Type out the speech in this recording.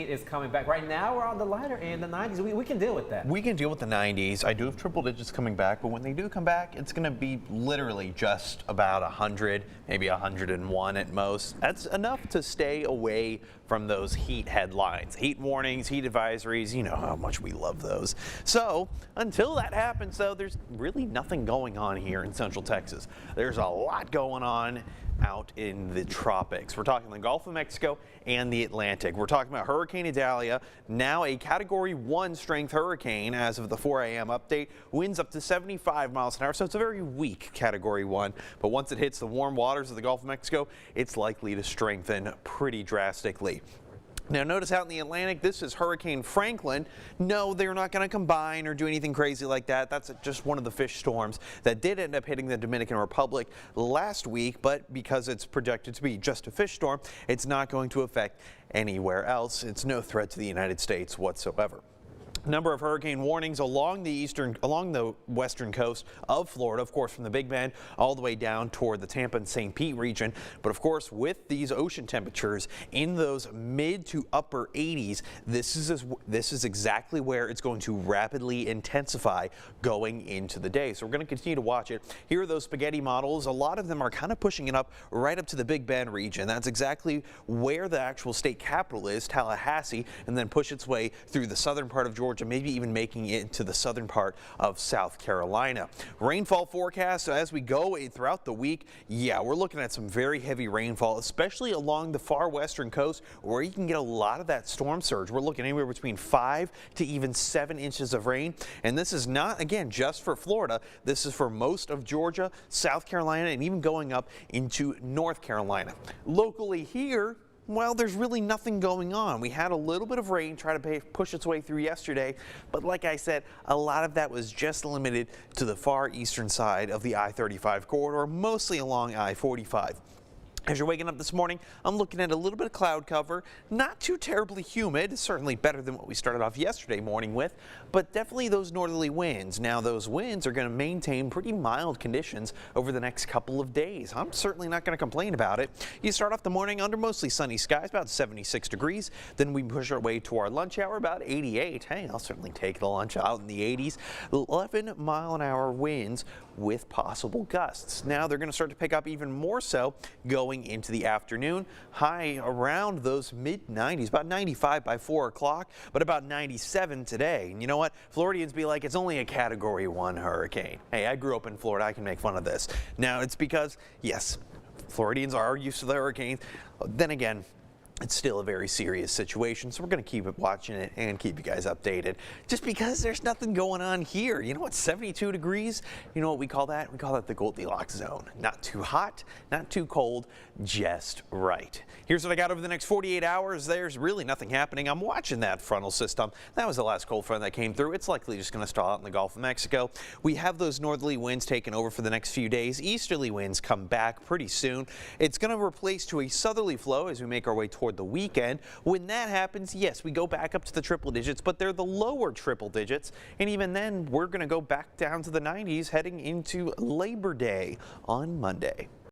Is coming back. Right now we're on the lighter end, the 90s. We can deal with that. We can deal with the 90s. I do have triple digits coming back, but when they do come back, it's going to be literally just about 100, maybe 101 at most. That's enough to stay away from those heat headlines. Heat warnings, heat advisories, you know how much we love those. So until that happens, though, there's really nothing going on here in Central Texas. There's a lot going on out in the tropics. We're talking the Gulf of Mexico and the Atlantic. We're talking about Hurricane Idalia, now a Category 1 strength hurricane as of the 4 a.m. update. Winds up to 75 miles an hour, so it's a very weak Category 1. But once it hits the warm waters of the Gulf of Mexico, it's likely to strengthen pretty drastically. Now notice out in the Atlantic, this is Hurricane Franklin. No, they're not going to combine or do anything crazy like that. That's just one of the fish storms that did end up hitting the Dominican Republic last week, but because it's projected to be just a fish storm, it's not going to affect anywhere else. It's no threat to the United States whatsoever. Number of hurricane warnings along the western coast of Florida, of course, from the Big Bend all the way down toward the Tampa and St. Pete region. But of course, with these ocean temperatures in those mid to upper 80s, this is exactly where it's going to rapidly intensify going into the day. So we're going to continue to watch it. Here are those spaghetti models. A lot of them are kind of pushing it up right up to the Big Bend region. That's exactly where the actual state capital is, Tallahassee, and then push its way through the southern part of Georgia, maybe even making it into the southern part of South Carolina. Rainfall forecast as we go throughout the week. Yeah, we're looking at some very heavy rainfall, especially along the far western coast where you can get a lot of that storm surge. We're looking anywhere between 5 to even 7 inches of rain. And this is not, again, just for Florida. This is for most of Georgia, South Carolina, and even going up into North Carolina. Locally here, well, there's really nothing going on. We had a little bit of rain try to push its way through yesterday, but like I said, a lot of that was just limited to the far eastern side of the I-35 corridor, mostly along I-45. As you're waking up this morning, I'm looking at a little bit of cloud cover, not too terribly humid, certainly better than what we started off yesterday morning with, but definitely those northerly winds. Now those winds are going to maintain pretty mild conditions over the next couple of days. I'm certainly not going to complain about it. You start off the morning under mostly sunny skies, about 76 degrees. Then we push our way to our lunch hour, about 88. Hey, I'll certainly take the lunch out in the 80s. 11-mile-an-hour winds with possible gusts. Now they're going to start to pick up even more so going into the afternoon. High around those mid-90s, about 95 by 4 o'clock, but about 97 today. And you know what? Floridians be like, it's only a Category 1 hurricane. Hey, I grew up in Florida. I can make fun of this. Now, it's because, yes, Floridians are used to the hurricanes. Then again, it's still a very serious situation, so we're going to keep watching it and keep you guys updated. Just because there's nothing going on here. You know what, 72 degrees, you know what we call that? We call that the Goldilocks zone. Not too hot, not too cold, just right. Here's what I got over the next 48 hours. There's really nothing happening. I'm watching that frontal system. That was the last cold front that came through. It's likely just going to stall out in the Gulf of Mexico. We have those northerly winds taking over for the next few days. Easterly winds come back pretty soon. It's going to replace to a southerly flow as we make our way toward the weekend. When that happens, yes, we go back up to the triple digits, but they're the lower triple digits. And even then, we're going to go back down to the 90s heading into Labor Day on Monday.